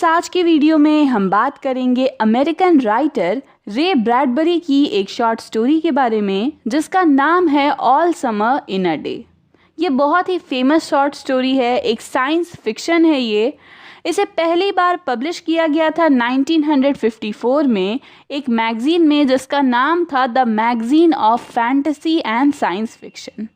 आज की वीडियो में हम बात करेंगे अमेरिकन राइटर रे ब्रैडबरी की एक शॉर्ट स्टोरी के बारे में जिसका नाम है all summer in a day. ये बहुत ही फेमस शॉर्ट स्टोरी है, एक साइंस फिक्शन है ये। इसे पहली बार पब्लिश किया गया था 1954 में एक मैगज़ीन में जिसका नाम था the magazine of fantasy and science fiction.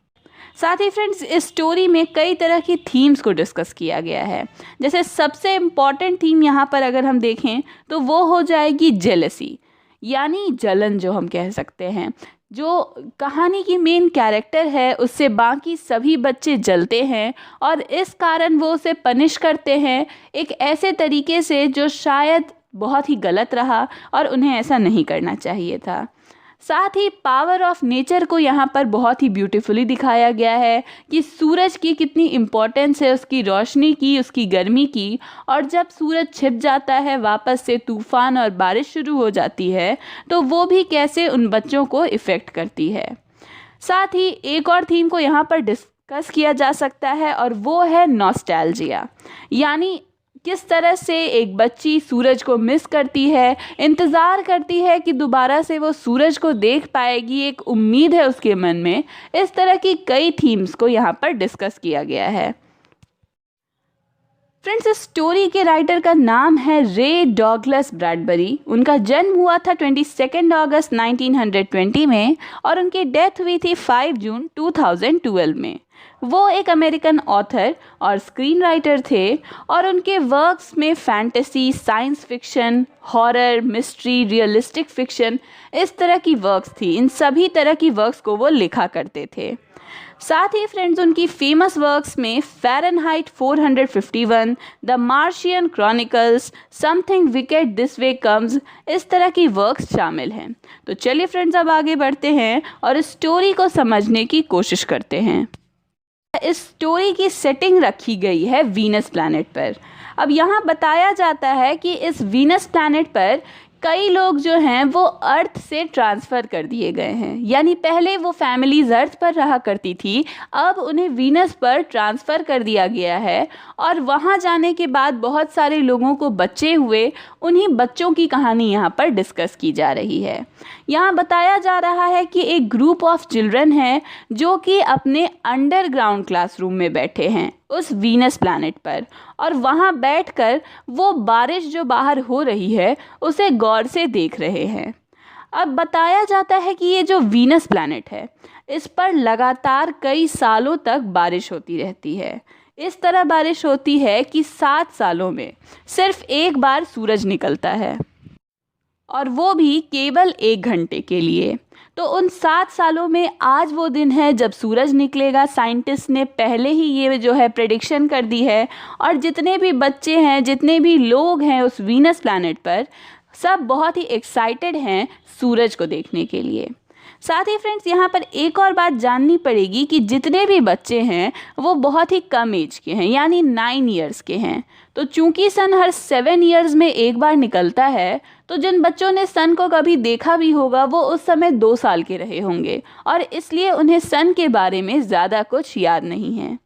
साथ ही फ्रेंड्स, इस स्टोरी में कई तरह की थीम्स को डिस्कस किया गया है। जैसे सबसे इम्पॉर्टेंट थीम यहाँ पर अगर हम देखें तो वो हो जाएगी जेलसी, यानी जलन जो हम कह सकते हैं। जो कहानी की मेन कैरेक्टर है उससे बाकी सभी बच्चे जलते हैं और इस कारण वो उसे पनिश करते हैं एक ऐसे तरीके से जो शायद बहुत ही गलत रहा और उन्हें ऐसा नहीं करना चाहिए था। साथ ही पावर ऑफ नेचर को यहाँ पर बहुत ही ब्यूटीफुली दिखाया गया है कि सूरज की कितनी इम्पोर्टेंस है, उसकी रोशनी की, उसकी गर्मी की। और जब सूरज छिप जाता है, वापस से तूफ़ान और बारिश शुरू हो जाती है, तो वो भी कैसे उन बच्चों को इफ़ेक्ट करती है। साथ ही एक और थीम को यहाँ पर डिस्कस किया जा सकता है और वो है नॉस्टैल्जिया, यानी किस तरह से एक बच्ची सूरज को मिस करती है, इंतज़ार करती है कि दोबारा से वो सूरज को देख पाएगी, एक उम्मीद है उसके मन में। इस तरह की कई थीम्स को यहाँ पर डिस्कस किया गया है। फ्रेंड्स, इस स्टोरी के राइटर का नाम है रे डॉगलस ब्रैडबरी। उनका जन्म हुआ था 22 अगस्त 1920 में और उनकी डेथ हुई थी 5 जून 2012 में। वो एक अमेरिकन ऑथर और स्क्रीन राइटर थे और उनके वर्क्स में fantasy, science fiction, horror, mystery, realistic fiction, इस तरह की वर्क्स थी। इन सभी तरह की वर्क्स को वो लिखा करते थे। साथ ही फ्रेंड्स, उनकी फेमस वर्क्स में Fahrenheit 451, the Martian chronicles, something wicked this way comes, इस तरह की वर्क्स शामिल हैं। तो चलिए फ्रेंड्स, अब आगे बढ़ते हैं और इस स्टोरी को समझने की कोशिश करते हैं। इस स्टोरी की सेटिंग रखी गई है वीनस प्लैनेट पर। अब यहाँ बताया जाता है कि इस वीनस प्लैनेट पर कई लोग जो हैं वो अर्थ से ट्रांसफ़र कर दिए गए हैं, यानी पहले वो फैमिलीज़ अर्थ पर रहा करती थी, अब उन्हें वीनस पर ट्रांसफ़र कर दिया गया है। और वहाँ जाने के बाद बहुत सारे लोगों को बच्चे हुए, उन्हीं बच्चों की कहानी यहाँ पर डिस्कस की जा रही है। यहाँ बताया जा रहा है कि एक ग्रुप ऑफ चिल्ड्रन है जो कि अपने अंडरग्राउंड क्लासरूम में बैठे हैं उस वीनस प्लैनेट पर, और वहाँ बैठकर वो बारिश जो बाहर हो रही है उसे गौर से देख रहे हैं। अब बताया जाता है कि ये जो वीनस प्लैनेट है इस पर लगातार कई सालों तक बारिश होती रहती है। इस तरह बारिश होती है कि 7 सालों में सिर्फ एक बार सूरज निकलता है, और वो भी केवल 1 घंटे के लिए। तो उन 7 सालों में आज वो दिन है जब सूरज निकलेगा। साइंटिस्ट ने पहले ही ये जो है प्रेडिक्शन कर दी है, और जितने भी बच्चे हैं, जितने भी लोग हैं उस वीनस प्लैनेट पर, सब बहुत ही एक्साइटेड हैं सूरज को देखने के लिए। साथ ही फ्रेंड्स, यहाँ पर एक और बात जाननी पड़ेगी कि जितने भी बच्चे हैं वो बहुत ही कम एज के हैं, यानी 9 ईयर्स के हैं। तो चूंकि सन हर 7 ईयर्स में एक बार निकलता है, तो जिन बच्चों ने सन को कभी देखा भी होगा वो उस समय 2 साल के रहे होंगे, और इसलिए उन्हें सन के बारे में ज़्यादा कुछ याद नहीं है।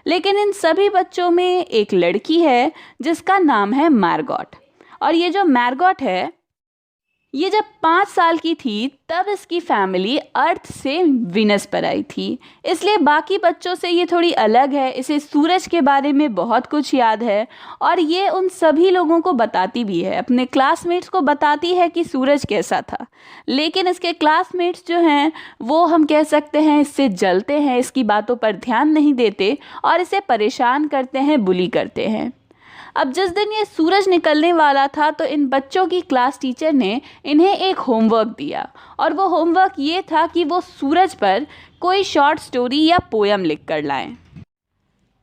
लेकिन इन सभी बच्चों में एक लड़की है जिसका नाम है मार्गॉट, और ये जो मार्गॉट है ये जब 5 साल की थी तब इसकी फैमिली अर्थ से वीनस पर आई थी, इसलिए बाकी बच्चों से ये थोड़ी अलग है। इसे सूरज के बारे में बहुत कुछ याद है और ये उन सभी लोगों को बताती भी है, अपने क्लासमेट्स को बताती है कि सूरज कैसा था। लेकिन इसके क्लासमेट्स जो हैं वो हम कह सकते हैं इससे जलते हैं, इसकी बातों पर ध्यान नहीं देते और इसे परेशान करते हैं, बुली करते हैं। अब जिस दिन ये सूरज निकलने वाला था तो इन बच्चों की क्लास टीचर ने इन्हें एक होमवर्क दिया, और वो होमवर्क ये था कि वो सूरज पर कोई शॉर्ट स्टोरी या पोयम लिख कर लाएं।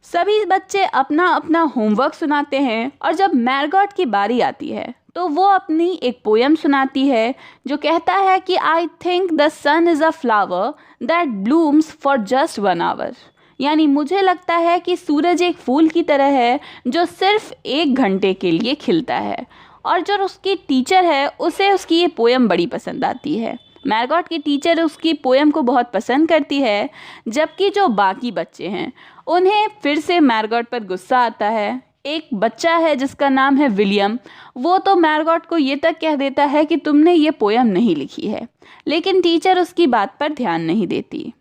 सभी बच्चे अपना अपना होमवर्क सुनाते हैं, और जब मार्गॉट की बारी आती है तो वो अपनी एक पोयम सुनाती है जो कहता है कि I think the sun is a flower that blooms for just 1 hour, यानी मुझे लगता है कि सूरज एक फूल की तरह है जो सिर्फ 1 घंटे के लिए खिलता है। और जो उसकी टीचर है उसे उसकी ये पोयम बड़ी पसंद आती है। मार्गॉट की टीचर उसकी पोयम को बहुत पसंद करती है, जबकि जो बाकी बच्चे हैं उन्हें फिर से मार्गॉट पर गुस्सा आता है एक बच्चा है जिसका नाम है विलियम, वो तो मैरगॉट को ये तक कह देता है कि तुमने ये पोयम नहीं लिखी है, लेकिन टीचर उसकी बात पर ध्यान नहीं देती।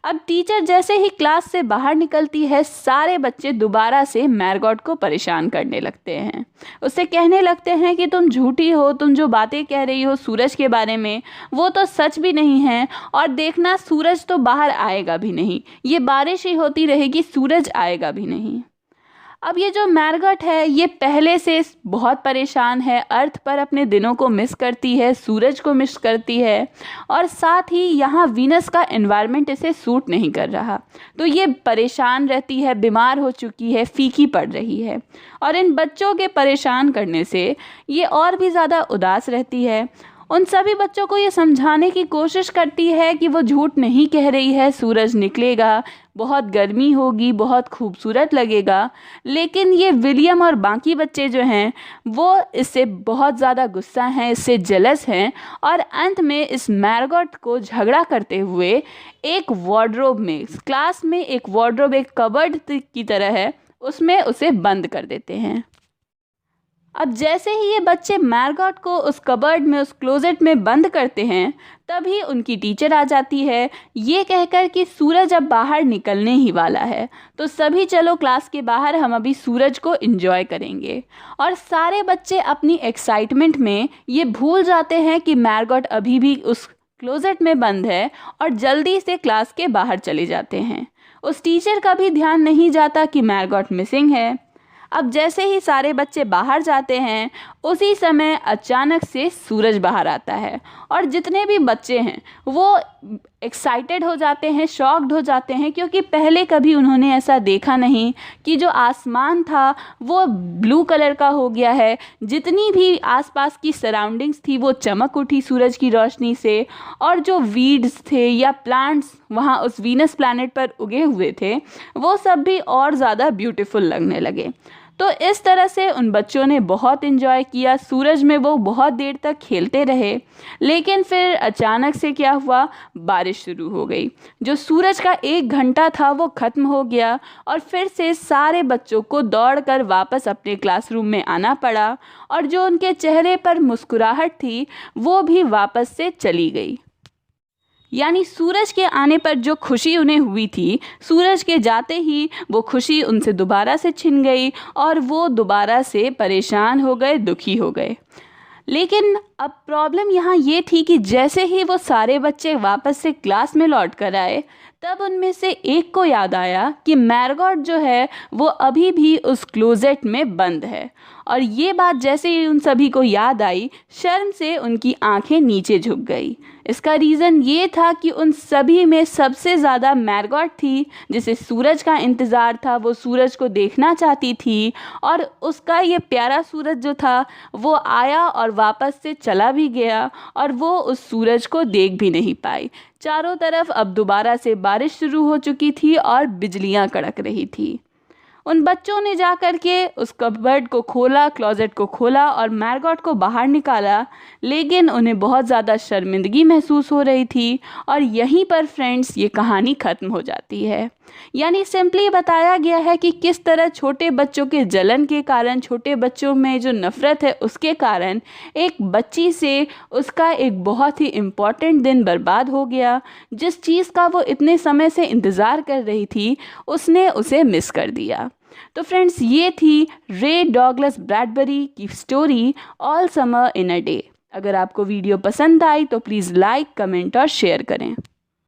अब टीचर जैसे ही क्लास से बाहर निकलती है, सारे बच्चे दोबारा से मैरगॉट को परेशान करने लगते हैं। उससे कहने लगते हैं कि तुम झूठी हो, तुम जो बातें कह रही हो सूरज के बारे में वो तो सच भी नहीं है, और देखना सूरज तो बाहर आएगा भी नहीं, ये बारिश ही होती रहेगी, सूरज आएगा भी नहीं। अब ये जो मैरगॉट है ये पहले से बहुत परेशान है, अर्थ पर अपने दिनों को मिस करती है, सूरज को मिस करती है, और साथ ही यहाँ वीनस का एनवायरनमेंट इसे सूट नहीं कर रहा, तो ये परेशान रहती है, बीमार हो चुकी है, फीकी पड़ रही है, और इन बच्चों के परेशान करने से ये और भी ज़्यादा उदास रहती है। उन सभी बच्चों को ये समझाने की कोशिश करती है कि वो झूठ नहीं कह रही है, सूरज निकलेगा, बहुत गर्मी होगी, बहुत खूबसूरत लगेगा, लेकिन ये विलियम और बाकी बच्चे जो हैं वो इससे बहुत ज़्यादा गुस्सा हैं, इससे जेलस हैं, और अंत में इस मैरगॉट को झगड़ा करते हुए एक वार्डरोब में, क्लास में एक वार्डरोब, एक कबर्ड की तरह है, उसमें उसे बंद कर देते हैं। अब जैसे ही ये बच्चे मैरगॉट को उस कबर्ड में, उस क्लोजेट में बंद करते हैं, तभी उनकी टीचर आ जाती है ये कहकर कि सूरज अब बाहर निकलने ही वाला है, तो सभी चलो क्लास के बाहर, हम अभी सूरज को एंजॉय करेंगे। और सारे बच्चे अपनी एक्साइटमेंट में ये भूल जाते हैं कि मैरगॉट अभी भी उस क्लोजेट में बंद है, और जल्दी से क्लास के बाहर चले जाते हैं। उस टीचर का भी ध्यान नहीं जाता कि मैरगॉट मिसिंग है। अब जैसे ही सारे बच्चे बाहर जाते हैं, उसी समय अचानक से सूरज बाहर आता है, और जितने भी बच्चे हैं वो एक्साइटेड हो जाते हैं, शॉक्ड हो जाते हैं, क्योंकि पहले कभी उन्होंने ऐसा देखा नहीं कि जो आसमान था वो ब्लू कलर का हो गया है, जितनी भी आसपास की सराउंडिंग्स थी वो चमक उठी सूरज की रोशनी से, और जो वीड्स थे या प्लांट्स वहाँ उस वीनस प्लैनेट पर उगे हुए थे वो सब भी और ज़्यादा ब्यूटीफुल लगने लगे। तो इस तरह से उन बच्चों ने बहुत इन्जॉय किया, सूरज में वो बहुत देर तक खेलते रहे, लेकिन फिर अचानक से क्या हुआ, बारिश शुरू हो गई। जो सूरज का 1 घंटा था वो ख़त्म हो गया, और फिर से सारे बच्चों को दौड़कर वापस अपने क्लासरूम में आना पड़ा, और जो उनके चेहरे पर मुस्कुराहट थी वो भी वापस से चली गई। यानी सूरज के आने पर जो खुशी उन्हें हुई थी, सूरज के जाते ही वो खुशी उनसे दोबारा से छिन गई, और वो दोबारा से परेशान हो गए, दुखी हो गए। लेकिन अब प्रॉब्लम यहाँ ये थी कि जैसे ही वो सारे बच्चे वापस से क्लास में लौट कर आए, तब उनमें से एक को याद आया कि मैरगॉट जो है वो अभी भी उस क्लोजेट में बंद है। और ये बात जैसे ही उन सभी को याद आई, शर्म से उनकी आंखें नीचे झुक गई। इसका रीज़न ये था कि उन सभी में सबसे ज़्यादा मैरगॉट थी, जिसे सूरज का इंतज़ार था, वो सूरज को देखना चाहती थी, और उसका ये प्यारा सूरज जो था वो आया और वापस से चला भी गया, और वो उस सूरज को देख भी नहीं पाई। चारों तरफ अब दोबारा से बारिश शुरू हो चुकी थी और बिजलियां कड़क रही थी। उन बच्चों ने जाकर के उस कबर्ड को खोला, क्लोजेट को खोला और मैरगॉट को बाहर निकाला, लेकिन उन्हें बहुत ज़्यादा शर्मिंदगी महसूस हो रही थी। और यहीं पर फ्रेंड्स ये कहानी ख़त्म हो जाती है। यानी सिंपली बताया गया है कि किस तरह छोटे बच्चों के जलन के कारण, छोटे बच्चों में जो नफ़रत है उसके कारण एक बच्ची से उसका एक बहुत ही इम्पॉर्टेंट दिन बर्बाद हो गया। जिस चीज़ का वो इतने समय से इंतज़ार कर रही थी उसने उसे मिस कर दिया। तो फ्रेंड्स ये थी रे डॉगलस ब्रैडबरी की story all summer in a day. अगर आपको वीडियो पसंद आई तो प्लीज़ लाइक, कमेंट और शेयर करें।